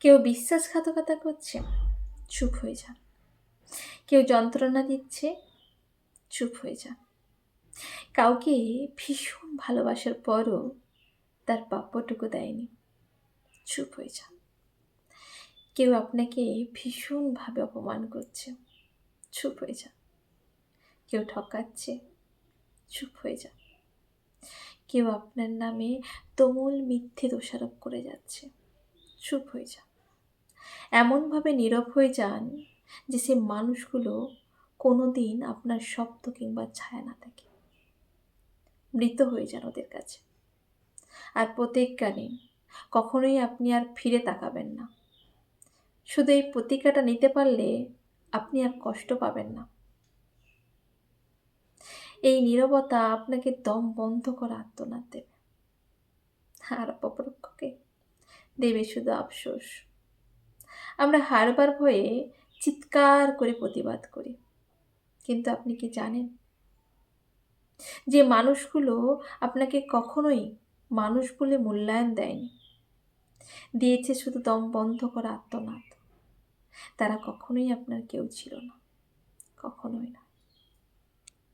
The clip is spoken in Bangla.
কেউ বিশ্বাসঘাতকতা করছে, চুপ হয়ে যান। কেউ যন্ত্রণা দিচ্ছে, চুপ হয়ে যান। কাউকে ভীষণ ভালোবাসার পরও তার প্রাপ্যটুকু দেয়নি, চুপ হয়ে যান। কেউ আপনাকে ভীষণভাবে অপমান করছে, চুপ হয়ে যান। কেউ ঠকাচ্ছে, চুপ হয়ে যান। কেউ আপনার নামে তুমুল মিথ্যে দোষারোপ করে যাচ্ছে, চুপ হয়ে যান। এমনভাবে নীরব হয়ে যান যে সে মানুষগুলো কোনো দিন আপনার শব্দ কিংবা ছায়া না থাকে। মৃত হয়ে যান ওদের কাছে। আর প্রতিজ্ঞা নিন, কখনোই আপনি আর ফিরে তাকাবেন না। শুধু এই প্রতিজ্ঞাটা নিতে পারলে আপনি আর কষ্ট পাবেন না। এই নীরবতা আপনাকে দম বন্ধ করা আত্মনাদ দেবে, আর অপরপক্ষকে দেবে শুধু আফসোস। আমরা হারবার ভয়ে চিৎকার করে প্রতিবাদ করি, কিন্তু আপনি কি জানেন যে মানুষগুলো আপনাকে কখনোই মানুষ বলে মূল্যায়ন দেয়নি, দিয়েছে শুধু দম বন্ধ করা আত্মনাদ। তারা কখনোই আপনার কেউ ছিল না, কখনোই না।